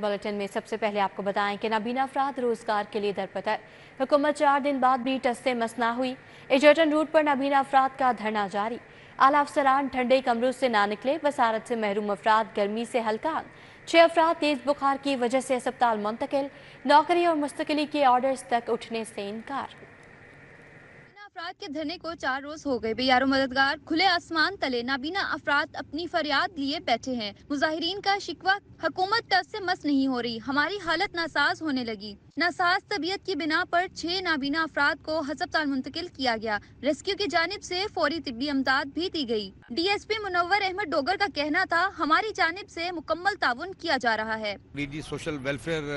Bulletin में सबसे पहले आपको बताएं कि नाबीना अफराद रोजगार के लिए दरपतर। हुकूमत 4 दिन बाद भी टस से मस ना हुई। एजर्टन रूट पर नाबीना अफराद का धरना जारी। आला अफसरान ठंडे कमरों से ना निकले। वसारत से महरूम अफराद गर्मी से हलकान। 6 अफराद तेज बुखार की वजह से अस्पताल मुंतकिल। नौकरी और मुस्तकिली के ऑर्डर्स तक उठने से इनकार। अफराद के धरने को 4 रोज हो गए। बेयारो मददगार खुले आसमान तले नाबीना अफराद अपनी फरियाद लिए बैठे हैं। मुजाहिरीन का शिकवा हुकूमत टस से मस नहीं हो रही, हमारी हालत नासाज होने लगी। नासाज तबीयत की बिना पर 6 नाबीना अफराद को अस्पताल मुंतकिल किया गया। रेस्क्यू की जानिब से फौरी तिब्बी इमदाद भी दी गई। DSP मुनव्वर अहमद डोगर का कहना था, हमारी जानिब से मुकम्मल ताउन किया जा रहा है। DG सोशल वेलफेयर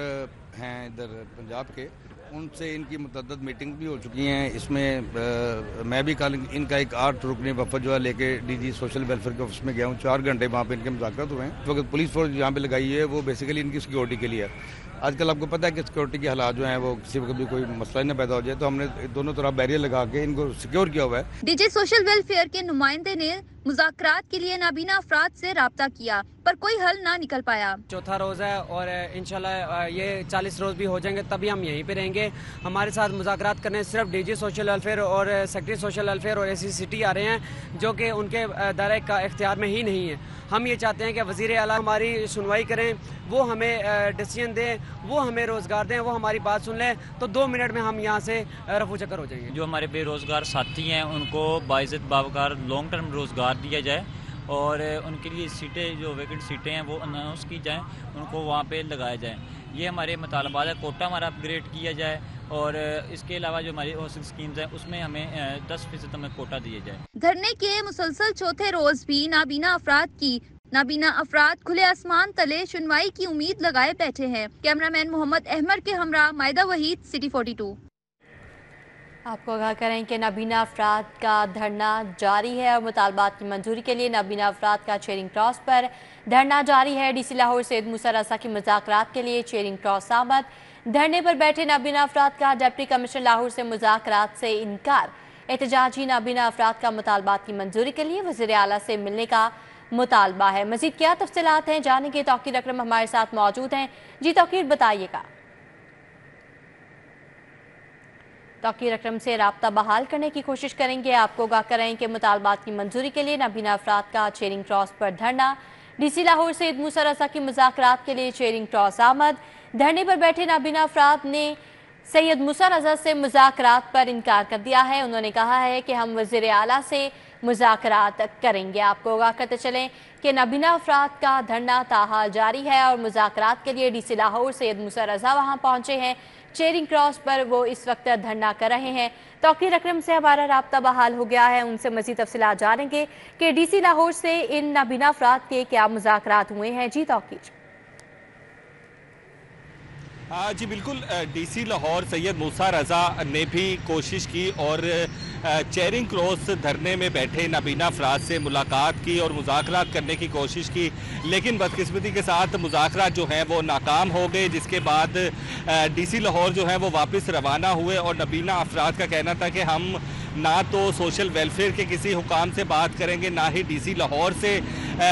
हैं इधर पंजाब के, उनसे इनकी मुतअद्दिद मीटिंग भी हो चुकी हैं। इसमें मैं भी कल इनका एक 8 रुकनी वफद जो है लेके DG सोशल वेलफेयर के ऑफिस में गया हूँ। 4 घंटे वहाँ पे इनके मुज़ाकरात हुए हैं। वक्त पुलिस फोर्स यहाँ पे लगाई है वो बेसिकली इनकी सिक्योरिटी के लिए है। आजकल आपको पता है कि सिक्योरिटी के हालात जो हैं वो किसी वक्त भी कोई मसला ही ना पैदा हो जाए, तो हमने दोनों तरफ बैरियर लगा के इनको सिक्योर किया हुआ है। DG सोशल वेलफेयर के नुमाइंदे ने मुज़ाकरात के लिए नाबीना अफराद से राब्ता किया पर कोई हल ना निकल पाया। चौथा रोज़ है और इंशाल्लाह ये 40 रोज़ भी हो जाएंगे तभी हम यहीं पे रहेंगे। हमारे साथ मुज़ाकरात करने सिर्फ DG सोशल वेलफेयर और सेक्रेटरी सोशल वेलफेयर और ACCT आ रहे हैं, जो कि उनके दायरे का इख्तियार में ही नहीं है। हम ये चाहते हैं कि वज़ीर आला हमारी सुनवाई करें, वो हमें डिसीजन दें, वो हमें रोज़गार दें, वो हमारी बात सुन लें तो 2 मिनट में हम यहाँ से रफू चक्कर हो जाएंगे। जो हमारे बेरोज़गार साथी हैं उनको बाइज़्ज़त बावकार लॉन्ग टर्म रोज़गार दिया जाए और उनके लिए सीटें जो वैकेंट सीटें हैं वो अनाउंस की जाएं, उनको वहाँ पे लगाया जाए। ये हमारे मुतालबात है। कोटा हमारा अपग्रेड किया जाए और इसके अलावा जो हमारी हाउसिंग स्कीम्स हैं उसमें हमें 10% हमें कोटा दिए जाए। धरने के मुसलसल चौथे रोज भी नाबीना अफराद खुले आसमान तले सुनवाई की उम्मीद लगाए बैठे हैं। कैमरामैन मोहम्मद अहमद के हमरा मायदा वहीद, सिटी 42। आपको आगाह करें कि नाबीना अफराद का धरना जारी है और मुतालबात की मंजूरी के लिए नाबीना अफराद का चेरिंग क्रॉस पर धरना जारी है। DC लाहौर सैयद मूसा रज़ा की मुज़ाकरात के लिए चेरिंग क्रॉस आमद। धरने पर बैठे नाबीना अफराद का डिप्टी कमिश्नर लाहौर से मुज़ाकरात से इनकार। एहतजाजी नाबीना अफराद का मुतालबात की मंजूरी के लिए वज़ीर आला से मिलने का मुतालबा है। मज़ीद क्या तफसीलात हैं जानेंगे। तौकीर अकरम हमारे साथ मौजूद हैं। जी तौकीर, बताइएगा। तौकीर अकरम से राब्ता बहाल करने की कोशिश करेंगे। आपको आगाह करें कि मुतालबात की मंजूरी के लिए नाबीना अफराद का चेरिंग क्रॉस पर धरना। DC लाहौर सैयद मूसा रज़ा की मुज़ाकरात के लिए चेरिंग क्रॉस आमद। धरने पर बैठे नाबीना अफराद ने सैयद मूसा रज़ा से मुज़ाकरात पर इनकार कर दिया है। उन्होंने कहा है कि हम वज़ीर आला से मुज़ाकरात करेंगे। आपको आगाह करते चलें कि नाबीना अफराद का धरना ताहाल जारी है और मुज़ाकरात के लिए DC लाहौर सैयद मूसा रज़ा वहाँ पहुँचे हैं। चेरिंग क्रॉस पर वो इस वक्त धरना कर रहे हैं। तौकीर अकरम से हमारा राब्ता बहाल हो गया है, उनसे मज़ीद तफसीलात जानेंगे कि DC लाहौर से इन नाबीना अफराद के क्या मुज़ाकरात हुए हैं। जी तौकीर। जी बिल्कुल, DC लाहौर सैयद मूसा रज़ा ने भी कोशिश की और चेरिंग क्रॉस धरने में बैठे नाबीना अफराद से मुलाकात की और मुज़ाकरात करने की कोशिश की, लेकिन बदकिस्मती के साथ मुज़ाकरात जो हैं वो नाकाम हो गए, जिसके बाद DC लाहौर जो है वो वापस रवाना हुए। और नाबीना अफराद का कहना था कि हम ना तो सोशल वेलफेयर के किसी हुकाम से बात करेंगे, ना ही DC लाहौर से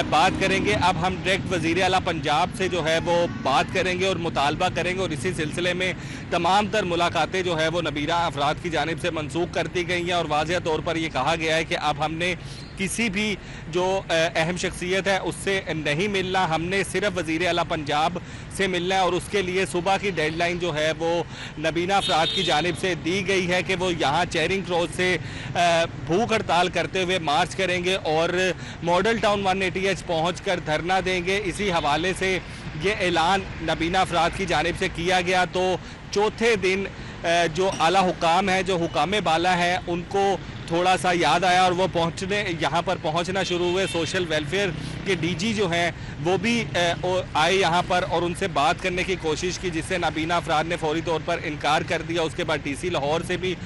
बात करेंगे। अब हम डायरेक्ट वज़ीर आला पंजाब से जो है वो बात करेंगे और मुतालबा करेंगे और इसी सिलसिले में तमाम तर मुलाकातें जो है वो नाबीना अफराद की जानिब से मनसूख कर दी गई हैं। और वाज़ेह तौर पर ये कहा गया है कि अब हमने किसी भी जो अहम शख्सियत है उससे नहीं मिलना, हमने सिर्फ वज़ीर आला पंजाब से मिलना है। और उसके लिए सुबह की डेडलाइन जो है वो नाबीना अफराद की जानिब से दी गई है कि वो यहाँ चेरिंग क्रॉस से भूख हड़ताल करते हुए मार्च करेंगे और मॉडल टाउन 180H पहुँच कर धरना देंगे। इसी हवाले से ये ऐलान नाबीना अफराद की जानिब से किया गया। तो चौथे दिन जो आला हुकाम है, जो हुकामे बाला है, उनको थोड़ा सा याद आया और वो यहाँ पर पहुँचना शुरू हुए। सोशल वेलफेयर के DG जो हैं वो भी आए यहाँ पर और उनसे बात करने की कोशिश की, जिससे नाबीना अफराद ने फौरी तौर पर इनकार कर दिया। उसके बाद DC लाहौर से भी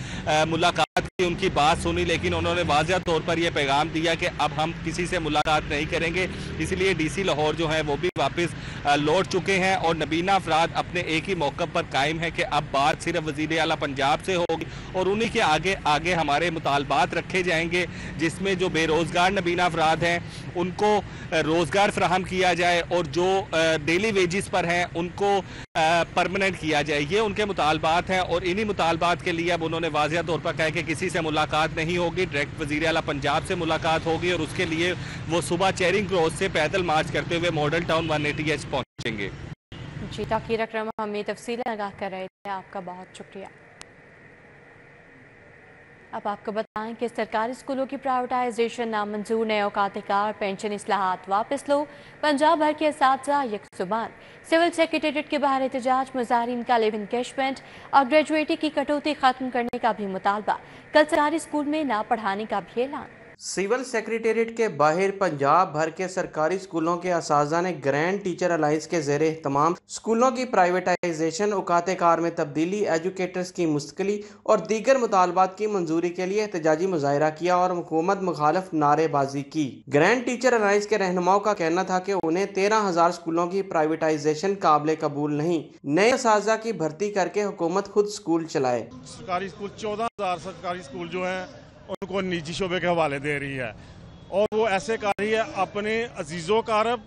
मुलाकात की, उनकी बात सुनी, लेकिन उन्होंने वाज़ेह तौर पर यह पैगाम दिया कि अब हम किसी से मुलाकात नहीं करेंगे। इसलिए DC लाहौर जो है वो भी वापस लौट चुके हैं और नाबीना अफराद अपने एक ही मौक़िफ़ पर कायम है कि अब बात सिर्फ वज़ीर आला पंजाब से होगी और उन्हीं के आगे हमारे मुतालबात रखे जाएंगे, जिसमें जो बेरोज़गार नाबीना अफराद हैं उनको रोज़गार फराहम किया जाए और जो डेली वेजिस पर हैं उनको परमानेंट किया जाए। ये उनके मुतालबात हैं और इन्हीं मुतालबात के लिए अब उन्होंने वाज़िह तौर पर कहा कि किसी से मुलाकात नहीं होगी, डायरेक्ट वज़ीर आला पंजाब से मुलाकात होगी और उसके लिए वो सुबह चेरिंग क्रॉस से पैदल मार्च करते हुए मॉडल टाउन 180H पहुँचेंगे। जी, ताकीर अकरम हमें तफसीलें आगाह कर रहे थे, आपका बहुत शुक्रिया। अब आपको बताएं कि सरकारी स्कूलों की प्राइवेटाइजेशन नामंजूर, नए औकात-ए-कार, पेंशन इस्लाहात वापस लो, पंजाब भर के असातिज़ा यकसुबान, सिविल सेक्रेटेरिएट के बाहर एहतजाज, मुज़ाहिरीन का लिव इनकेशमेंट और ग्रेजुएटी की कटौती खत्म करने का भी मुतालबा, कल सरकारी स्कूल में ना पढ़ाने का भी ऐलान। सिविल सेक्रेटेरिएट के बाहर पंजाब भर के सरकारी स्कूलों के असातिज़ा ने ग्रैंड टीचर अलायंस के ज़ेर एहतमाम स्कूलों की प्राइवेटाइजेशन, औकात-ए-कार में तब्दीली, एजुकेटर्स की मुस्तकिली और दीगर मुतालबात की मंजूरी के लिए एहतजाजी मुजाहिरा किया और हुकूमत मुखालिफ नारेबाजी की। ग्रैंड टीचर अलायंस के रहनुमाओं का कहना था कि उन्हें 13,000 स्कूलों की प्राइवेटाइजेशन काबिल कबूल नहीं, नए असातिज़ा की भर्ती करके हुकूमत खुद स्कूल चलाए। सरकारी स्कूल 14,000 सरकारी स्कूल जो हैं उनको निजी शोबे के हवाले दे रही है और वो ऐसे कर रही है अपने अजीज़ों कारब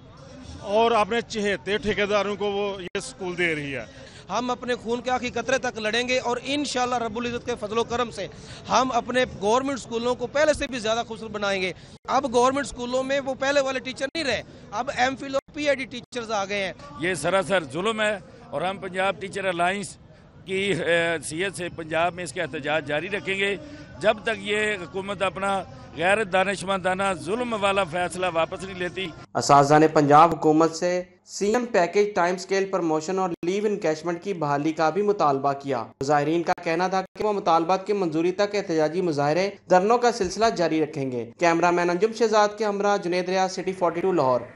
और अपने चहेते ठेकेदारों को वो ये स्कूल दे रही है। हम अपने खून के आखिरी कतरे तक लड़ेंगे और इंशाअल्लाह रब्बुल इज़्ज़त के फजलो करम से हम अपने गवर्नमेंट स्कूलों को पहले से भी ज़्यादा खूबसूरत बनाएंगे। अब गवर्नमेंट स्कूलों में वो पहले वाले टीचर नहीं रहे, अब एमफिल और पीएचडी टीचर्स आ गए हैं। ये सरासर जुल्म है और हम पंजाब टीचर अलायंस की हैसियत से पंजाब में इसका एहतजाज जारी रखेंगे जब तक ये हुकूमत अपना गैर दानिशमंदाना जुल्म वाला फैसला वापस नहीं लेती। असातिज़ा ने पंजाब हुकूमत से CM package, time scale, promotion और लीव इनकैशमेंट की बहाली का भी मुतालबा किया। मुजाहिरीन का कहना था कि वो मुतालबात की मंजूरी तक एहतजाजी मुजाहरे, धरनों का सिलसिला जारी रखेंगे। कैमरामैन अंजुम शहजाद के हमरा Junaid Riyaz, city 42 Lahore.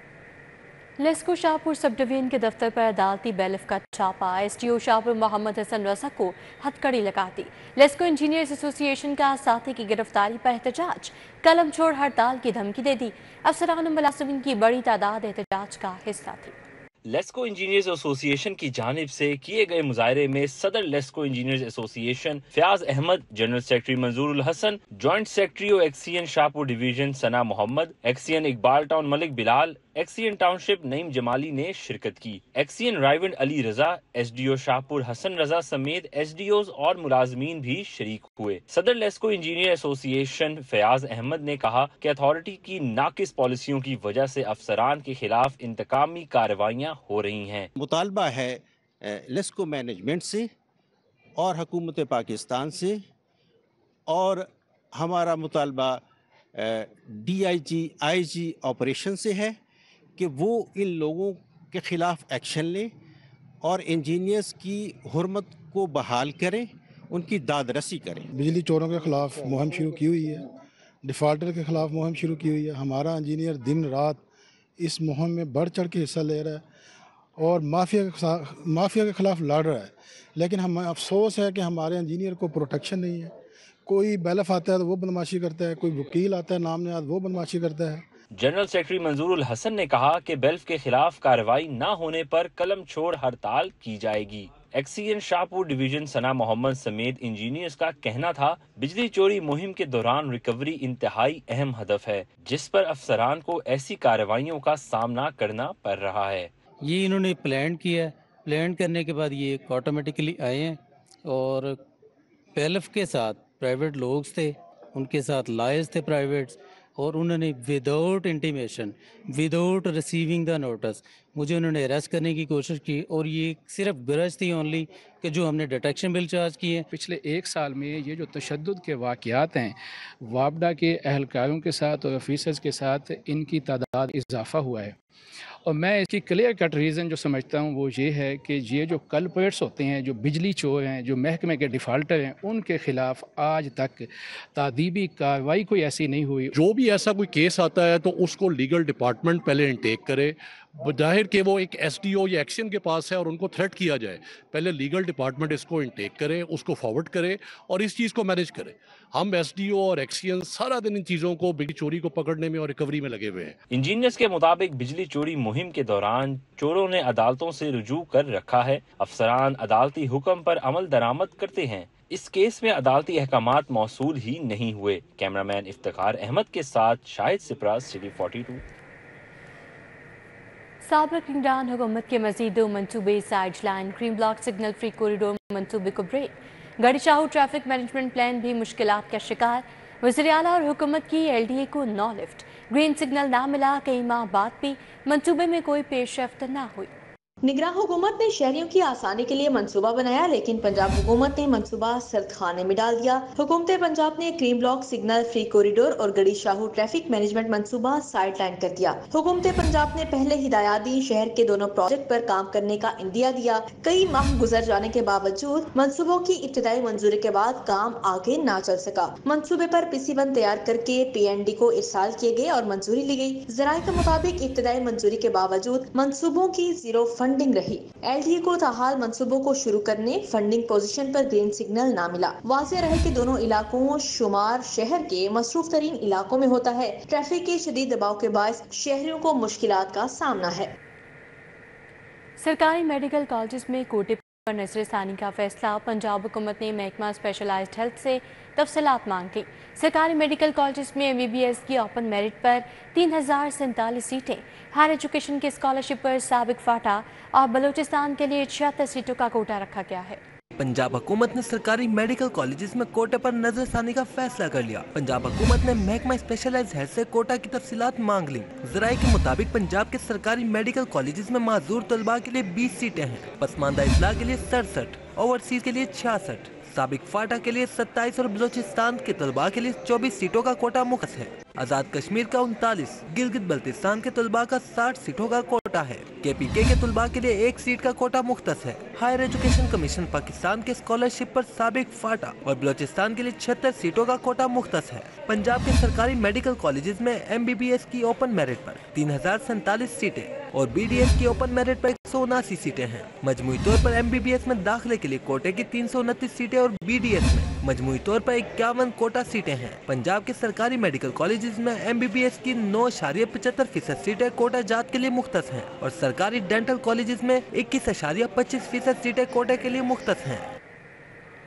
LESCO Shahpur sub division के दफ्तर पर अदालती बैलिफ का छापा, एसडीओ शाहपुर मोहम्मद हसन रजा को हथकड़ी लगा दी। लेस्को इंजीनियर्स एसोसिएशन का साथी की गिरफ्तारी पर एहतजाज, कलम छोड़ हड़ताल की धमकी दे दी। अफसरान मुलाजिमीन की बड़ी तादाद एहतजाज का हिस्सा थी। लेस्को इंजीनियर्स एसोसिएशन की जानिब से किए गए मुजाहरे में सदर LESCO engineers association Fayaz Ahmad, general secretary Manzoorul Hasan, joint secretary और XEN Shahpur division Sana Muhammad, XEN Iqbal town Malik Bilal, XEN township Naeem Jamali ने शिरकत की। एक्सीएन रायवंड अली रजा, एसडीओ शाहपुर हसन रजा समेत एसडीओज और मुलाजमीन भी शरीक हुए। सदर लेस्को इंजीनियर एसोसिएशन फयाज अहमद ने कहा कि अथॉरिटी की नाकिस पॉलिसियों की वजह से अफसरान के खिलाफ इंतकामी कार्रवाइयाँ हो रही हैं। मुतालबा है लेस्को मैनेजमेंट से और हुकूमत पाकिस्तान से, और हमारा मुतालबा डीआईजी आईजी ऑपरेशन से है कि वो इन लोगों के ख़िलाफ़ एक्शन लें और इंजीनियर्स की हुर्मत को बहाल करें, उनकी दादरसी करें। बिजली चोरों के ख़िलाफ़ मुहिम शुरू की हुई है, डिफ़ाल्टर के ख़िलाफ़ मुहिम शुरू की हुई है। हमारा इंजीनियर दिन रात इस मुहिम में बढ़ चढ़ के हिस्सा ले रहा है और माफिया के ख़िलाफ़ लड़ रहा है, लेकिन हमें अफसोस है कि हमारे इंजीनियर को प्रोटेक्शन नहीं है। कोई बैलफ आता है तो वो बदमाशी करता है, कोई वकील आता है नाम निहाद वो बदमाशी करता है। जनरल सेक्रेटरी मंजूरुल हसन ने कहा कि बेल्फ के खिलाफ कार्रवाई न होने पर कलम छोड़ हड़ताल की जाएगी। एक्सीएन शाहपुर डिवीजन सना मोहम्मद समेत इंजीनियर्स का कहना था बिजली चोरी मुहिम के दौरान रिकवरी इंतहाई अहम हदफ है, जिस पर अफसरान को ऐसी कार्रवाइयों का सामना करना पड़ रहा है। ये इन्होंने प्लान किया, प्लान करने के बाद ये ऑटोमेटिकली आए हैं और बेल्फ के साथ प्राइवेट लोग थे, उनके साथ लायर्स थे प्राइवेट्स, और उन्होंने without intimation, without receiving the notice मुझे उन्होंने अरेस्ट करने की कोशिश की, और ये सिर्फ गरज थी ओनली कि जो हमने डिटेक्शन बिल चार्ज किए। पिछले एक साल में ये जो तशद्दुद के वाक़यात हैं, वापडा के अहलकारों के साथ और ऑफिसर्स के साथ, इनकी तादाद इजाफा हुआ है। और मैं इसकी क्लियर कट रीज़न जो समझता हूँ वो ये है कि ये जो कल्प्रेट्स होते हैं, जो बिजली चोर हैं, जो महकमे के डिफ़ाल्टर हैं, उनके ख़िलाफ़ आज तक तादीबी कार्रवाई कोई ऐसी नहीं हुई। जो भी ऐसा कोई केस आता है तो उसको लीगल डिपार्टमेंट पहले इंटेक करे, जाहिर कि वो एक एसडीओ या एक्शन के पास है और उनको थ्रेट किया जाए, पहले लीगल डिपार्टमेंट इसको इंटेक करे, उसको फॉरवर्ड करे और इस चीज़ को मैनेज करे। हम एसडीओ और एक्शन सारा दिन इन चीज़ों को, बिजली चोरी को पकड़ने में और रिकवरी में लगे हुए हैं। इंजीनियर्स के मुताबिक बिजली चोरी मुहिम के दौरान चोरों ने अदालतों से रुजू कर रखा है। अफसरान अदालती हुक्म पर अमल दरामद करते हैं। इस केस में अदालती अहकामात मौसूल ही नहीं हुए। कैमरामैन इफ्तिखार अहमद के साथ शाहिद सिप्रा, सिटी 42। साबिक निगरान हुकूमत के मजीद 2 मनसूबे side line, green block signal free corridor मनसूबे को ब्रेक। गढ़ी शाहू ट्रैफिक मैनेजमेंट प्लान भी मुश्किलात का शिकार। वज़ीर आला और हुकूमत की LDA को नो लिफ्ट। ग्रीन सिग्नल ना मिला, कई माह बाद भी मनसूबे में कोई पेशरफ्त ना हुई। निगरान हुकूमत ने शहरियों की आसानी के लिए मंसूबा बनाया, लेकिन पंजाब हुकूमत ने मंसूबा सरदखाने में डाल दिया। हुकूमत पंजाब ने green block signal free corridor और गढ़ी शाहू ट्रैफिक मैनेजमेंट मंसूबा साइड लाइन कर दिया। हुकूमत पंजाब ने पहले हिदायत दी, शहर के दोनों प्रोजेक्ट पर काम करने का इंदिया दिया। कई माह गुजर जाने के बावजूद मंसूबों की इब्तिदाई मंजूरी के बाद काम आगे ना चल सका। मंसूबे पर PC1 तैयार करके PND को इरसाल किए गए और मंजूरी ली गई। ज़राए के मुताबिक इब्तिदाई मंजूरी के बावजूद मंसूबों की जीरो फंडिंग रही। LDA को ताहाल मंसूबों को शुरू करने फंडिंग पोजीशन पर ग्रीन सिग्नल ना मिला। वाज़ेह रहे कि दोनों इलाकों शुमार शहर के मसरूफ तरीन इलाकों में होता है। ट्रैफिक के शदीद दबाव के बायस शहरियों को मुश्किलात का सामना है। सरकारी मेडिकल कॉलेज में कोटे पर नजरसानी का फैसला। पंजाब हुकूमत ने महकमा स्पेशलाइज्ड हेल्थ से तफसीलात मांग की। सरकारी मेडिकल कॉलेज में MBBS की ओपन मेरिट पर 3047 सीटें, हायर एजुकेशन की स्कॉलरशिप पर साबिक फाटा और बलूचिस्तान के लिए 76 सीटों का कोटा रखा गया है। पंजाब हुकूमत ने सरकारी मेडिकल कॉलेजेस में कोटे पर नजरसानी का फैसला कर लिया। पंजाब हुकूमत ने महकमा स्पेशलाइज्ड हेल्थ से कोटा की तफसीलात मांग ली। ज़राए के मुताबिक पंजाब के सरकारी मेडिकल कॉलेजेस में माजूर तलबा के लिए 20 सीटें हैं, पसमानदा इस्लाह के लिए 67, ओवरसीज के लिए 66, साबिक फाटा के लिए 27 और बलोचिस्तान के तलबा के लिए 24 सीटों का कोटा मुख्तस है। आजाद कश्मीर का 39, गिलगित बल्तिस्तान के तलबा का 60 सीटों का कोटा है। KPK के तलबा के लिए 1 सीट का कोटा मुख्तस है। हायर एजुकेशन कमीशन पाकिस्तान के स्कॉलरशिप पर साबिक फाटा और बलोचिस्तान के लिए 76 सीटों का कोटा मुख्तस है। पंजाब के सरकारी मेडिकल कॉलेजेस में MBBS की ओपन मेरिट पर 3047 सीटें और BDS की ओपन मेरिट पर 179 सीटें हैं। मजमूई तौर पर MBBS में दाखिले के लिए कोटे की 329 सीटें और BDS में मजमूई तौर पर 51 कोटा सीटें हैं। पंजाब के सरकारी मेडिकल कॉलेजेस में MBBS की 9.75% सीटें कोटा जात के लिए मुख्तस हैं और सरकारी डेंटल कॉलेजेस में 21.25% सीटें कोटे के लिए मुख्तस हैं।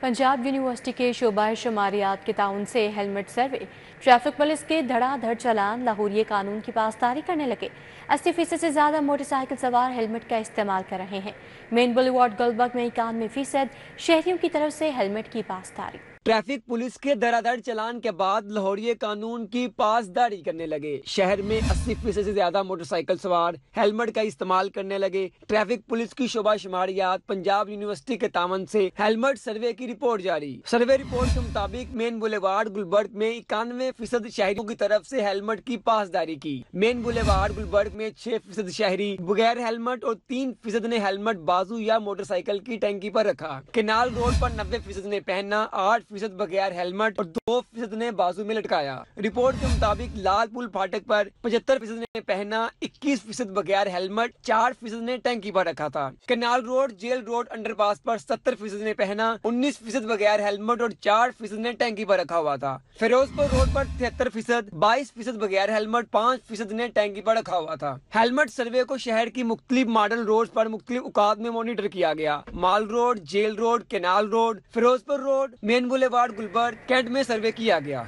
पंजाब यूनिवर्सिटी के शोबा शुमारियात के ताउन से हेलमेट सर्वे, ट्रैफिक पुलिस के धड़ाधड़ चालान, लाहौरिये कानून की पासदारी करने लगे। 80% से ज्यादा मोटरसाइकिल सवार हेलमेट का इस्तेमाल कर रहे हैं। मेन बुलेवार्ड गोलबर्ग में 91% शहरियों की तरफ से हेलमेट की पासदारी। ट्रैफिक पुलिस के धड़ाधड़ चलान के बाद लाहौरिये कानून की पासदारी करने लगे। शहर में 80% से ज्यादा मोटरसाइकिल सवार हेलमेट का इस्तेमाल करने लगे। ट्रैफिक पुलिस की शोबा शुमारियात पंजाब यूनिवर्सिटी के तावन से हेलमेट सर्वे की रिपोर्ट जारी। सर्वे रिपोर्ट के मुताबिक मेन बुलेवार्ड गुलबर्ग में 91% शहरियों की तरफ से हेलमेट की पासदारी की। मेन बुलेवार्ड गुलबर्ग में 6% शहरी बगैर हेलमेट और 3% ने हेलमेट बाजू या मोटरसाइकिल की टंकी पर रखा। केनाल रोड पर 90% ने पहना, 8% बगैर हेलमेट और 2% ने बाजू में लटकाया। रिपोर्ट के मुताबिक लाल पुल फाटक पर 75% ने पहना, 21% बगैर हेलमेट, 4% ने टंकी पर रखा था। Canal road jail road underpass पर 70% ने पहना, 19% बगैर हेलमेट और 4% ने टंकी पर रखा हुआ था। फिरोजपुर रोड पर 73%, 22% बगैर हेलमेट, 5% ने टंकी पर रखा हुआ था। हेलमेट सर्वे को शहर की मुख्तलिफ मॉडल रोड पर मुख्तलिफ औकात में मॉनिटर किया गया। Mall road, jail road, canal road, Ferozepur road, main boulevard Gulberg, cantt में सर्वे किया गया।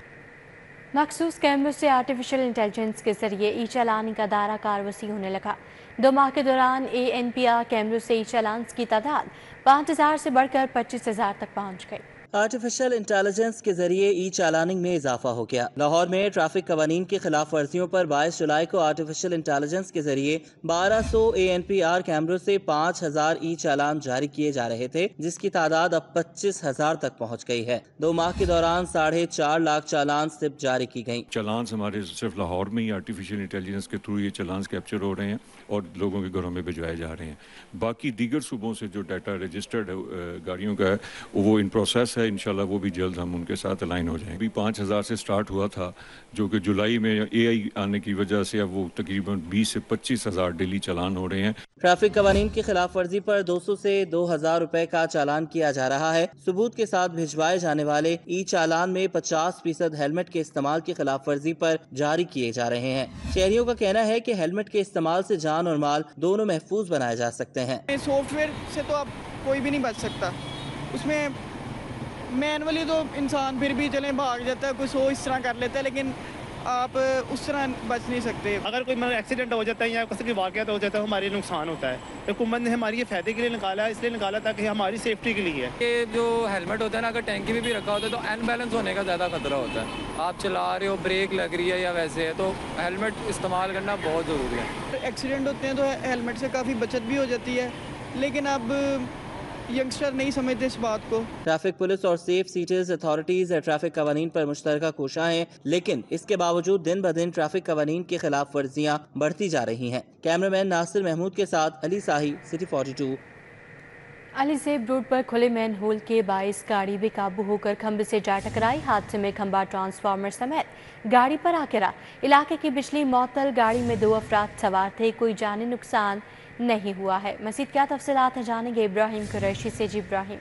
मखसूस कैमरों से आर्टिफिशियल इंटेलिजेंस के जरिए ई चालानी का दायरा कार वसी होने लगा। 2 माह के दौरान ANPR कैमरों से ई चालान की तादाद 5000 से बढ़कर 25,000 तक पहुँच गई। आर्टिफिशियल इंटेलिजेंस के जरिए ई चालानिंग में इजाफा हो गया। लाहौर में ट्रैफिक कवानीन की खिलाफ वर्जियों पर 22 जुलाई को आर्टिफिशियल इंटेलिजेंस के जरिए 1200 ANPR कैमरों से 5000 ई चालान जारी किए जा रहे थे, जिसकी तादाद अब 25,000 तक पहुँच गई है। 2 माह के दौरान 4.5 लाख चालान सिर्फ जारी की गयी। चालान हमारे सिर्फ लाहौर में ही आर्टिफिशियल इंटेलिजेंस के थ्रू ये चालान कैप्चर हो रहे हैं और लोगों के घरों में भिजवाए जा रहे हैं। बाकी दीगर सूबों से जो डाटा रजिस्टर्ड गाड़ियों का है वो इन प्रोसेस है। इंशाल्लाह वो भी जल्द हम उनके साथ अलाइन हो जाएंगे। अभी 5000 से स्टार्ट हुआ था, जो कि जुलाई में AI आने की वजह से अब वो तकरीबन 20 से 25,000 डेली चालान हो रहे हैं। ट्रैफिक कवानीन की खिलाफ वर्जी पर 200 से 2000 रुपए का चालान किया जा रहा है। सबूत के साथ भिजवाए जाने वाले ई चालान में 50% हेलमेट के इस्तेमाल की खिलाफ वर्जी पर जारी किए जा रहे हैं। शहरियों का कहना है कि हेलमेट के इस्तेमाल से जान और माल दोनों महफूज बनाए जा सकते हैं। सॉफ्टवेयर से तो अब कोई भी नहीं बच सकता, उसमें मैनुअली तो इंसान फिर भी चले भाग जाता है, कुछ हो इस तरह कर लेता है, लेकिन आप उस तरह बच नहीं सकते। अगर कोई मतलब एक्सीडेंट हो जाता है या किसी की वाक़यात हो जाता है, हमारे नुकसान होता है। तो हुकूमत ने हमारी ये फ़ायदे के लिए निकाला है, इसलिए निकाला था कि हमारी सेफ्टी के लिए है। ये जो हेलमेट होता है ना, अगर टैंकी में भी रखा होता है तो अनबैलेंस होने का ज़्यादा खतरा होता है। आप चला रहे हो, ब्रेक लग रही है या वैसे है, तो हेलमेट इस्तेमाल करना बहुत ज़रूरी है। एक्सीडेंट होते हैं तो हेलमेट से काफ़ी बचत भी हो जाती है, लेकिन अब यंगस्टर नहीं समझते इस बात को। ट्रैफिक पुलिस और सेफ सिटीज अथॉरिटीज ट्रैफिक कवानीन पर मुश्तरका कोशा हैं, लेकिन इसके बावजूद दिन ब दिन ट्रैफिक कवानीन की खिलाफ वर्जियाँ बढ़ती जा रही हैं। कैमरामैन नासिर महमूद के साथ अली साही, सिटी 42। अली ज़ेब रोड पर खुले मैन होल के बाइस गाड़ी बेकाबू होकर खंबे से जा टकराई। हादसे में खंबा ट्रांसफार्मर समेत गाड़ी पर आ गिरा। इलाके की बिजली मअतल, गाड़ी में 2 अफराद सवार थे, कोई जानी नुकसान नहीं हुआ है। मज़ीद क्या तफसीलात हैं जानेंगे इब्राहिम कुरैशी से। जी इब्राहिम।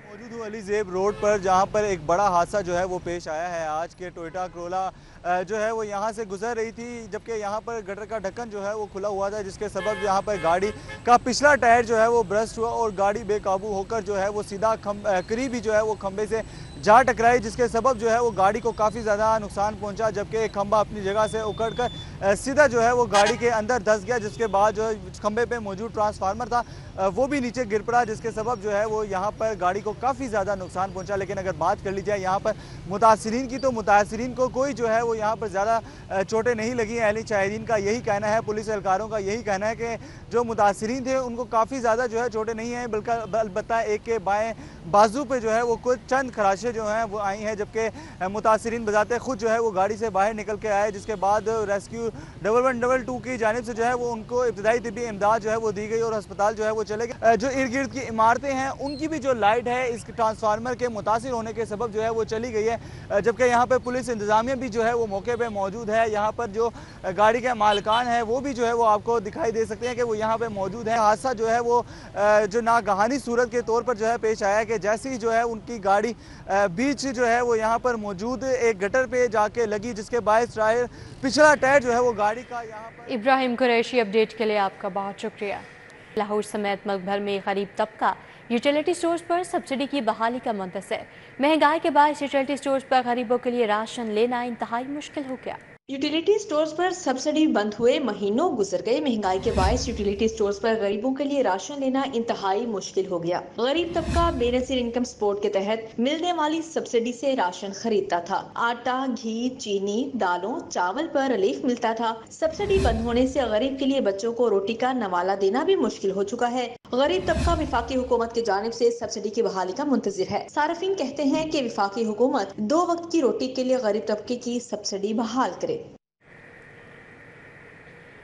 मौजूद हूँ अली ज़ेब रोड पर, जहाँ पर एक बड़ा हादसा जो है वो पेश आया है। आज के टोयोटा करोला जो है वो यहाँ से गुजर रही थी, जबकि यहाँ पर गटर का ढक्कन जो है वो खुला हुआ था, जिसके सबब यहाँ पर गाड़ी का पिछला टायर जो है वो ब्रस्ट हुआ और गाड़ी बेकाबू होकर जो है वो सीधा करीब ही जो है वो खंबे से जा टकराई, जिसके सबब जो है वो गाड़ी को काफ़ी ज़्यादा नुकसान पहुंचा। जबकि एक खंबा अपनी जगह से उखड़कर सीधा जो है वो गाड़ी के अंदर धंस गया, जिसके बाद जो खंबे पे मौजूद ट्रांसफार्मर था वो भी नीचे गिर पड़ा, जिसके सबब जो है वो यहाँ पर गाड़ी को काफ़ी ज़्यादा नुकसान पहुंचा। लेकिन अगर बात कर ली जाए यहाँ पर मुतासिरीन की, तो मुतासिरीन को कोई जो है वो यहाँ पर ज़्यादा चोटें नहीं लगी हैं। अहले शाहरीन का यही कहना है, पुलिस एहलकारों का यही कहना है कि जो मुतासिरीन थे उनको काफ़ी ज़्यादा जो है चोटें नहीं हैं, बल्कि अलबत्ता एक के बाएँ बाजू पे जो है वो कुछ चंद खराशें जो हैं वो आई हैं। जबकि मुतासिरीन बजाते खुद जो है वो गाड़ी से बाहर निकल के आए, जिसके बाद रेस्क्यू 112 की जानिब से जो है वो उनको इब्तदाई तिब्बी इमदाद जो है वो दी गई और अस्पताल जो है वो चले गए। जो इर्द गिर्द की इमारतें हैं उनकी भी जो लाइट है इस ट्रांसफार्मर के मुतासिर होने के सबब जो है वो चली गई है। जबकि यहाँ पर पुलिस इंतजामिया भी जो है वो मौके पर मौजूद है। यहाँ पर जो गाड़ी के मालिकान है वो भी जो है वो आपको दिखाई दे सकते हैं कि वो यहाँ पर मौजूद है। हादसा जो है वो जो नागहानी सूरत के तौर पर जो है पेश आया कि जैसे ही जो है उनकी गाड़ी बीच जो है वो यहाँ पर मौजूद एक गटर पे जाके लगी, जिसके बायस टायर पिछला टायर जो है वो गाड़ी का यहाँ पर। इब्राहिम कुरैशी, अपडेट के लिए आपका बहुत शुक्रिया। लाहौर समेत मुल्क भर में गरीब तबका यूटिलिटी स्टोर्स पर सब्सिडी की बहाली का मुंतज़िर। महंगाई के बायस यूटिलिटी स्टोर्स पर गरीबों के लिए राशन लेना इंतहाई मुश्किल हो गया। यूटिलिटी स्टोर्स पर सब्सिडी बंद हुए महीनों गुजर गए। महंगाई के बायस यूटिलिटी स्टोर्स पर गरीबों के लिए राशन लेना इंतहाई मुश्किल हो गया। गरीब तबका बेनसीर इनकम सपोर्ट के तहत मिलने वाली सब्सिडी से राशन खरीदता था। आटा, घी, चीनी, दालों, चावल पर रिलीफ मिलता था। सब्सिडी बंद होने से गरीब के लिए बच्चों को रोटी का नवाला देना भी मुश्किल हो चुका है। गरीब तबका विफाकी हुकूमत की जानिब से सब्सिडी की बहाली का मुंतजिर है। सार्फिन कहते हैं कि विफाकी हुकूमत 2 वक्त की रोटी के लिए गरीब तबके की सब्सिडी बहाल करे।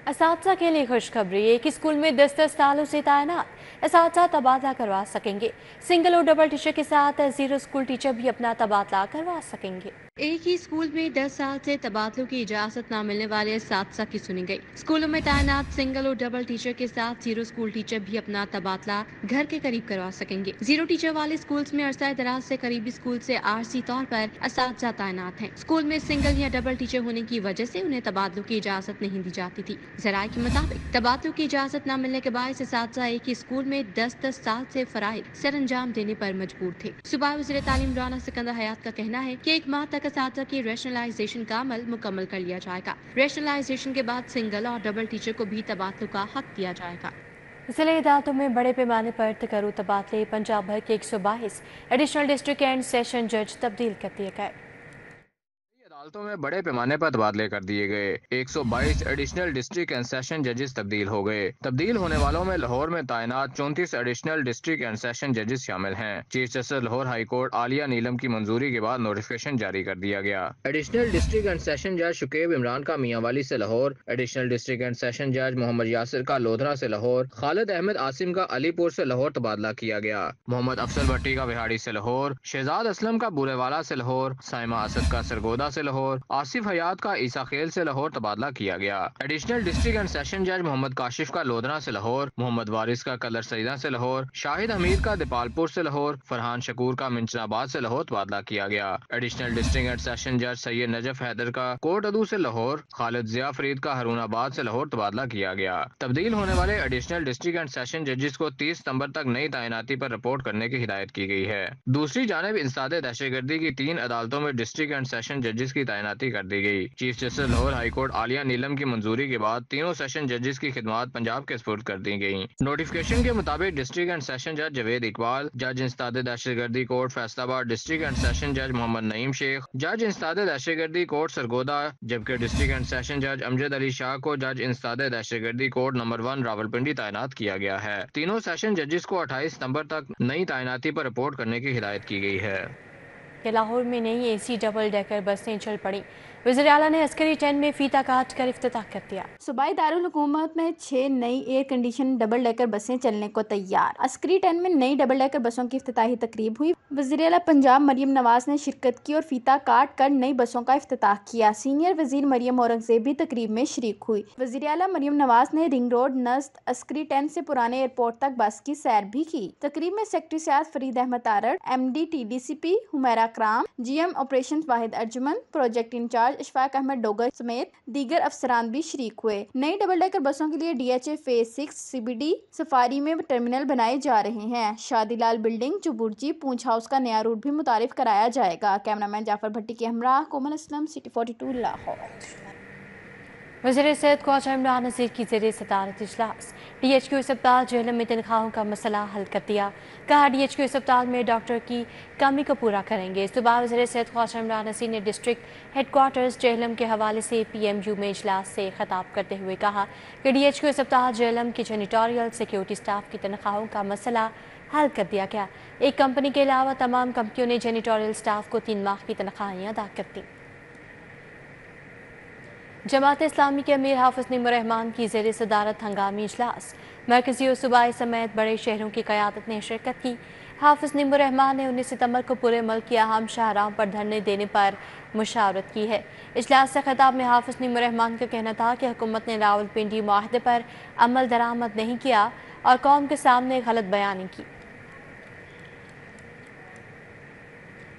असातिज़ा के लिए खुशखबरी, एक स्कूल में 10-10 सालों से तैनात असातिज़ा तबादला करवा सकेंगे। सिंगल और डबल टीचर के साथ 0 स्कूल टीचर भी अपना तबादला करवा सकेंगे। एक ही स्कूल में 10 साल से तबादलों की इजाज़त न मिलने वाले असातिज़ा की सुनी गई। स्कूलों में तैनात सिंगल और डबल टीचर के साथ 0 स्कूल टीचर भी अपना तबादला घर के करीब करवा सकेंगे। 0 टीचर वाले स्कूल्स में अरसा दराज से करीबी स्कूल से आरसी तौर पर असातिज़ा तैनात हैं। स्कूल में सिंगल या डबल टीचर होने की वजह से उन्हें तबादलों की इजाज़त नहीं दी जाती थी। ज़राए के मुताबिक तबादलों की इजाज़त न मिलने के बाद असातिज़ा एक ही स्कूल में 10-10 साल से फराइज सर अंजाम देने पर मजबूर थे। सूबाई वज़ीर तालीम राना सिकंदर हयात का कहना है कि 1 माह तक असातिज़ा की रैशनलाइजेशन का अमल मुकम्मल कर लिया जाएगा। रैशनलाइजेशन के बाद सिंगल और डबल टीचर को भी तबादलों का हक दिया जाएगा। इसलिए अदालतों में बड़े पैमाने पर तकर्रू तबादले। पंजाब भर के 122 एडिशनल डिस्ट्रिक्ट एंड सेशन जज तब्दील कर दिए गए। अदालतों में बड़े पैमाने पर तबादले कर दिए गए। 122 एडिशनल डिस्ट्रिक्ट एंड सेशन जजेस तब्दील हो गए। तब्दील होने वालों में लाहौर में तैनात 34 एडिशनल डिस्ट्रिक्ट एंड सेशन जजेस शामिल हैं। Chief justice Lahore high court आलिया नीलम की मंजूरी के बाद नोटिफिकेशन जारी कर दिया गया। एडिशनल डिस्ट्रिक्ट एंड सेशन जज शुकेब इमरान का मियांवाली से Lahore, additional district and session जज मोहम्मद यासिर का लोधरा से लाहौर, खालिद अहमद आसिम का अलीपुर से लाहौर तबादला किया गया। मोहम्मद अफसल भट्टी का विहाड़ी से लाहौर, शहजाद असलम का बुरेवाला से लाहौर, साइमा असद का सरगोदा से लाहौर, लाहौर, आसिफ हयात का ईसा खेल से लाहौर तबादला किया गया। एडिशनल डिस्ट्रिक्ट एंड सेशन जज मोहम्मद काशिफ का लोधना से लाहौर, मोहम्मद वारिस का कलर सईदा से लाहौर, शाहिद हमीद का दीपालपुर से लाहौर, फरहान शकूर का मिंचनाबाद से लाहौर तबादला किया गया। एडिशनल डिस्ट्रिक्ट एंड सेशन जज सैयद नजफ हैदर का कोट अदू से लाहौर, खालिद जिया फरीद का हरूनाबाद से लाहौर तबादला किया गया। तब्दील होने वाले एडिशनल डिस्ट्रिक्ट एंड सेशन जजेस को 30 सितंबर तक नई तैनाती पर रिपोर्ट करने की हिदायत की गई है। दूसरी जानिब इंसदाद दहशतगर्दी की 3 अदालतों में डिस्ट्रिक्ट एंड सेशन जजेस की तैनाती कर दी गई। Chief justice Lahore high court आलिया नीलम की मंजूरी के बाद तीनों सेशन जजेस की खिदमात पंजाब के सुपुर्द कर दी गई। नोटिफिकेशन के मुताबिक डिस्ट्रिक्ट एंड सेशन जज जवेद इकबाल, जज इंसदाद दहशतगर्दी court Faisalabad district and session जज मोहम्मद नईम शेख, जज इंसदाद दहशतगर्दी कोर्ट सरगोदा, जबकि डिस्ट्रिक्ट एंड सेशन जज अमजद अली शाह को जज इंसदाद दहशतगर्दी कोर्ट नंबर 1 रावलपिंडी तैनात किया गया है। तीनों सेशन जजेस को 28 सितंबर तक नई तैनाती पर रिपोर्ट करने की हिदायत की गई है। लाहौर में नई AC डबल डेकर बसें चल पड़ी। वज़ीर-ए-आला ने अस्करी टेंट में फीता काट कर इफ्तिताह कर दिया। सूबाई दारुल हुकूमत में 6 नई एयर कंडीशन डबल डेकर बसें चलने को तैयार। अस्करी टेंट में नई डबल डेकर बसों की इफ्तिताही तकरीब हुई। वज़ीर-ए-आला पंजाब मरियम नवाज ने शिरकत की और फीता काट कर नई बसों का इफ्तिताह किया। सीनियर वजीर मरियम औरंगजेब भी तकरीब में शरीक हुई। वज़ीर-ए-आला मरियम नवाज ने रिंग रोड नज़द अस्करी टेंट से पुराने एयरपोर्ट तक बस की सैर भी की। तकरीब में सेक्रेटरी सियासत फरीद अहमद तारड़, MD TDCP हुमैरा कराम, GM ऑपरेशन वाहिद अर्जुमन, प्रोजेक्ट इंचार्ज इशफाक अहमद डोगर समेत दीगर अफसरान भी शरीक हुए। नई डबल डेकर बसों के लिए DHA फेज 6 CBD सफारी में टर्मिनल बनाए जा रहे हैं। शादीलाल बिल्डिंग चुबुर्जी पूंछ हाउस का नया रूट भी मुतारिफ कराया जाएगा। कैमरामैन जाफर भट्टी के हमरा कोमल असलम, सिटी 42 लाहौर। वज़ीर सेहत ख्वाजा इमरान नज़ीर की ज़ेरे सदारत इजलास। DHQ अस्पताल जेहलम में तनख्वाहों का मसला हल कर दिया। कहा DHQ अस्पताल में डॉक्टर की कमी को पूरा करेंगे। सुबह वज़ीर सेहत ख्वाजा इमरान नज़ीर ने डिस्ट्रिक्ट हेडक्वार्टर्स जेहलम के हवाले से PMU में इजलास से खिताब करते हुए कहा कि DHQ अस्पताल जेहलम की जेनिटोरियल सिक्योरिटी स्टाफ की तनख्वाहों का मसला हल कर दिया गया। एक कंपनी के अलावा तमाम कंपनियों ने जेनिटोरियल स्टाफ को 3 माह की तनख्वाहें अदा कर दी। जमात इस्लामी के अमीर हाफिज निमर रहमान की ज़ेरे सदारत हंगामी इजलास। मरकजी और सूबाई समेत बड़े शहरों की क़यादत ने शिरकत की। हाफिज निमर रहमान ने 19 सितंबर को पूरे मुल्क की अहम शाहराहों पर धरने देने पर मुशावरत की है। इजलास से खिताब में हाफिज निमर रहमान का कहना था कि हुकूमत ने रावलपिंडी मुआहदे पर अमल दरामद नहीं किया और कौम के सामने गलत बयानी की।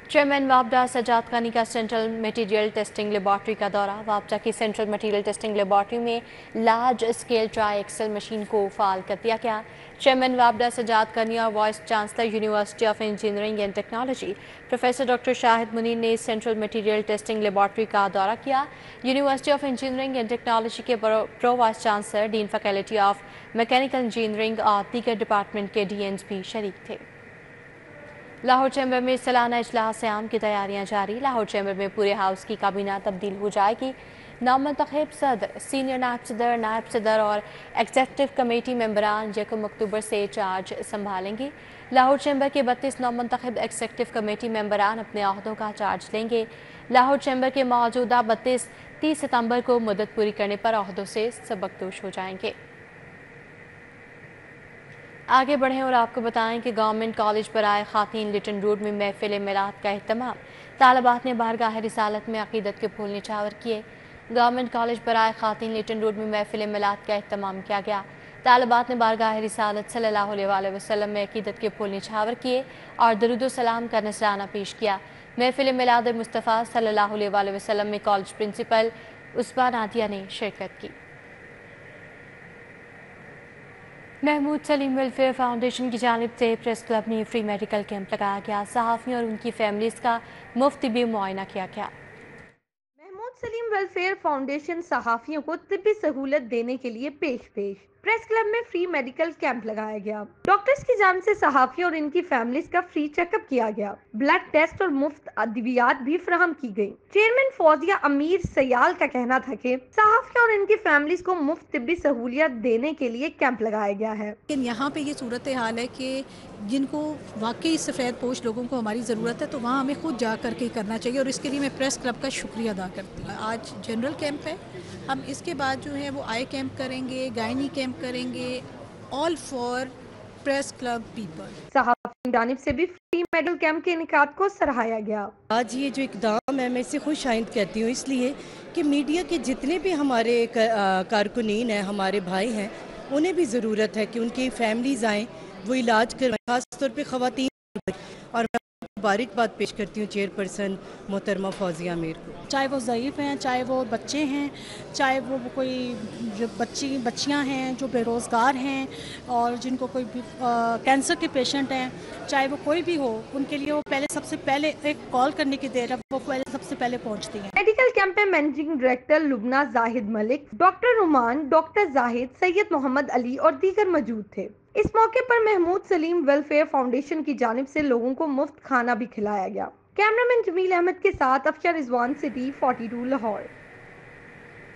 चेयरमैन वापडा सजाद खानी का सेंट्रल मटीरियल टेस्टिंग लेबॉर्ट्री का दौरा। वापडा की सेंट्रल मटीरियल टेस्टिंग लेबॉर्ट्री में large scale triaxial machine को फाल कर दिया गया। चेयरमैन वापडा सजाद खानी और vice chancellor university of engineering and technology professor doctor Shahid Munir ने सेंट्रल मटीरियल टेस्टिंग लेबॉर्ट्री का दौरा किया। University of engineering and technology के pro vice chancellor, dean faculty of mechanical engineering और दीगर डिपार्टमेंट के DNs भी शरीक थे। लाहौर चैम्बर में सालाना इजलास आम की तैयारियां जारी। लाहौर चैम्बर में पूरे हाउस की काबीना तब्दील हो जाएगी। नामंतखब सदर, सीनियर नायब सदर और एग्जेक्टिव कमेटी मेंबरान 1 अक्टूबर से चार्ज संभालेंगे। लाहौर चैम्बर के 32 नामंतखब एग्जेक्टिव कमेटी मेंबरान अपने अहदों का चार्ज लेंगे। लाहौर चैम्बर के मौजूदा 32 30 सितंबर को मुद्दत पूरी करने पर अहदों से सबकदोश हो जाएंगे। आगे बढ़ें और आपको बताएं कि गवर्नमेंट कॉलेज बराए खातीन लिटन रोड में महफिल मिलाद का एहतमाम। तालिबात ने बारगाह रिसालत में अकीदत के फूल निछावर किए। गवर्नमेंट कॉलेज बराए खातीन लिटन रोड में महफिल मिलाद का एहतमाम किया गया। तालिबात ने बारगाह रिसालत सल्लल्लाहु अलैहि वसल्लम में अकीदत के फूल निछावर किए और दरूद सलाम का नजराना पेश किया। महफिल मिलाद मुस्तफ़ा सल्लल्लाहु अलैहि वसल्लम में कॉलेज प्रिंसिपल उस्मान नादिया ने शिरकत की। महमूद सलीम वेलफेयर फाउंडेशन की जानिब से प्रेस क्लब में फ्री मेडिकल कैंप लगाया गया। सहाफ़ियों और उनकी फैमिलीज़ का मुफ्त भी मुआयना किया गया। महमूद सलीम वेलफेयर फाउंडेशन सहाफ़ियों को तिब्बी सहूलत देने के लिए पेश प्रेस क्लब में फ्री मेडिकल कैंप लगाया गया। डॉक्टर्स की जानिब से सहाफ़ियों और इनकी फैमिलीज का फ्री चेकअप किया गया। ब्लड टेस्ट और मुफ्त अद्वियात भी फराहम की गई। चेयरमैन फौजिया अमीर सयाल का कहना था कि सहाफ़ियों और इनकी फैमिलीज को मुफ्त तिब्बी सहूलियत देने के लिए कैंप लगाया गया है। लेकिन यहाँ पे ये सूरत हाल है कि जिनको वाकई सफ़ेद पोश लोगों को हमारी ज़रूरत है तो वहाँ हमें खुद जा कर के करना चाहिए और इसके लिए मैं प्रेस क्लब का शुक्रिया अदा करती हूँ। आज जनरल कैंप है, हम इसके बाद जो है वो आई कैंप करेंगे, गायनी कैंप करेंगे, all for press club people. सहाफ़ियों की जानिब से भी फ्री मेडिकल कैंप के इनेकाद को सराहाया गया। आज ये जो इकदाम है मैं इसे खुश आइंद कहती हूँ, इसलिए कि मीडिया के जितने भी हमारे कारकुनीन हैं, हमारे भाई हैं, उन्हें भी ज़रूरत है कि उनकी फैमिलीज़ आएँ, वो इलाज करवाएं, खासतौर पे ख़वातीन। और मैं मुबारकबाद पेश करती हूँ चेयरपर्सन मोहतरमा फौजिया मीर को। चाहे वो ज़ईफ़ हैं, चाहे वो बच्चे हैं, चाहे वो कोई जो बच्चियां हैं जो बेरोज़गार हैं और जिनको कोई कैंसर के पेशेंट हैं, चाहे वो कोई भी हो, उनके लिए वो पहले सबसे पहले एक कॉल करने की देर है, वो पहले सबसे पहले पहुंचती हैं। मेडिकल कैंप में managing director Lubna Zahid Malik, doctor Ruman, doctor Zahid, Syed Muhammad Ali और दीगर मौजूद थे। इस मौके पर महमूद सलीम वेलफेयर फाउंडेशन की जानिब से लोगों को मुफ्त खाना भी खिलाया गया। कैमरामैन जमील अहमद के साथ Afsar Rizwan, city 42 Lahore.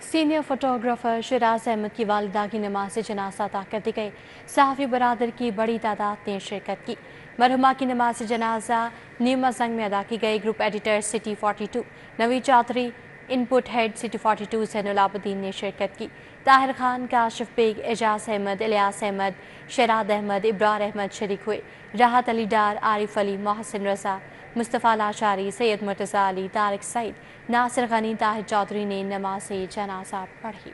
Senior photographer Shiraz Ahmad की वालिदा की नमाज जनाजा अदा कर दी गई। सहाफ़ी बरादर की बड़ी तादाद ने शिरकत की। मरहुमा की नमाज जनाजा नीमा संग में अदा की गई। ग्रुप एडिटर सिटी 42 नवी चौधरी, इनपुट हेड सिटी 42 ज़ैनुलाब्दीन ने शिरकत की। ताहिर खान, काशिफ बेग, एजाज अहमद, इलियास अहमद, शराद अहमद, इब्रार अहमद शरीक हुए। राहत अली डार, आरिफ अली, मोहसिन रजा, मुस्तफ़ा लाशारी, सैयद मुर्तज़ा अली, तारिक सईद, नासिर गनी, ताहिर चौधरी ने नमाज जनाजा पढ़ी।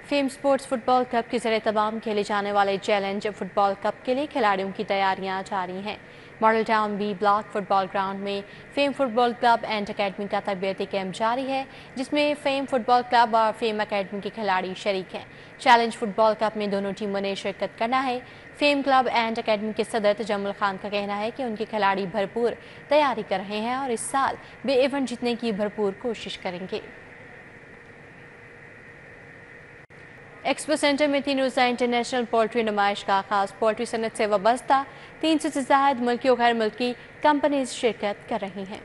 फेम स्पोर्ट्स फुटबॉल क्लब के ज़रिए तमाम खेले जाने वाले चैलेंज फुटबॉल कप के लिए खिलाड़ियों की तैयारियां जारी हैं। Model town B block football ground में fame football club and academy का तरबियती कैंप जारी है, जिसमें फेम फुटबॉल क्लब और फेम अकेडमी के खिलाड़ी शरीक हैं। चैलेंज फुटबॉल कप में दोनों टीमों ने शिरकत करना है। फेम क्लब एंड अकेडमी के सदर तजम्मुल खान का कहना है कि उनके खिलाड़ी भरपूर तैयारी कर रहे हैं और इस साल वे इवेंट जीतने की भरपूर कोशिश करेंगे। एक्सपो सेंटर में 3 रोज़ा इंटरनेशनल पोल्ट्री नुमाइश का आगाज़। पोल्ट्री सनत से वाबस्ता 300 से ज़ायद मुल्की और गैर मुल्की कंपनीज शिरकत कर रही हैं।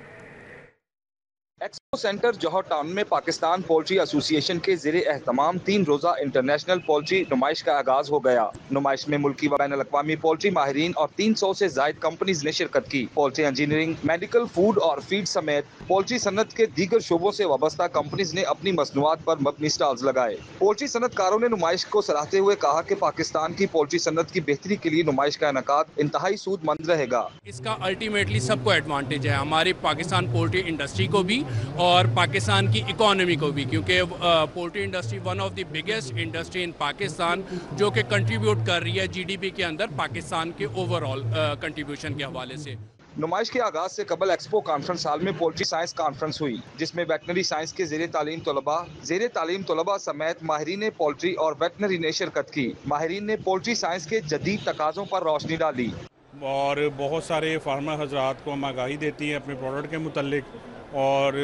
एक्सपो सेंटर जौहर टाउन में पाकिस्तान पोल्ट्री एसोसिएशन के ज़रिए एहतमाम 3 रोज़ा इंटरनेशनल पोल्ट्री नुमाइश का आगाज हो गया। नुमाइश में मुल्की व बैनुल-अक़वामी पोल्ट्री माहिरीन और 300 से ज़ायद कंपनीज ने शिरकत की। पोल्ट्री इंजीनियरिंग, मेडिकल, फूड और फीड समेत पोल्ट्री सनत के दीगर शोबों से वाबस्ता कंपनीज ने अपनी मसनूआत पर मबनी स्टॉल्स लगाए। पोल्ट्री सनतकारों ने नुमाइश को सराहते हुए कहा कि पाकिस्तान की पोल्ट्री सनत की बेहतरी के लिए नुमाइश का इनेकाद इंतहाई सूदमंद रहेगा। इसका अल्टीमेटली सबको एडवांटेज है, हमारी पाकिस्तान पोल्ट्री इंडस्ट्री को भी और पाकिस्तान की इकोनॉमी को भी, क्योंकि poultry industry one of the biggest industry in Pakistan जो कि कंट्रीब्यूट कर रही है जीडीपी के अंदर पाकिस्तान के ओवरऑल कंट्रीब्यूशन के हवाले से। नुमाइश के आगाज से कबल एक्सपो कॉन्फ्रेंस हॉल में पोल्ट्री साइंस कॉन्फ्रेंस हुई, जिसमें वेटनरी साइंस के ज़ेरे तालीम तलबा समेत माहिरीन पोल्ट्री और वेटनरी ने शिरकत की। माहिरीन ने पोल्ट्री साइंस के जदीद तकाज़ों पर रोशनी डाली और बहुत सारे फार्मर हजरात को हम आगाही देती हैं अपने प्रोडक्ट के मुतल्लिक और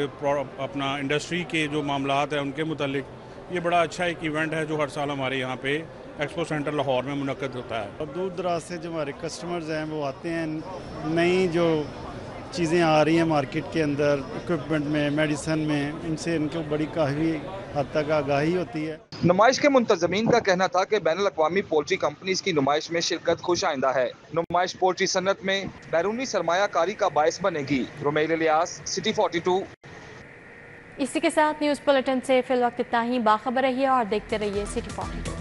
अपना इंडस्ट्री के जो मामलात हैं उनके मुतल्लिक। ये बड़ा अच्छा एक इवेंट है जो हर साल हमारे यहाँ पे एक्सपो सेंटर लाहौर में मुनक्कद होता है। और दूर दराज से जो हमारे कस्टमर्स हैं वो आते हैं, नई जो चीज़ें आ रही हैं मार्केट के अंदर, इक्विपमेंट में, मेडिसन में, इनसे इनको बड़ी काफ़ी हद तक आगाही होती है। नुमाइश के मुंतज़मीन का कहना था कि बैनुल-अक़वामी पोल्ट्री कंपनीज की नुमाइश में शिरकत खुश आइंदा है। नुमाइश पोल्ट्री सनत में बैरूनी सरमायाकारी का बायस बनेगी। रुमैल इलियास, सिटी 42। इसी के साथ न्यूज़ बुलेटिन से फिलवक्त इतना ही। बाखबर रहिए और देखते रहिए सिटी 42।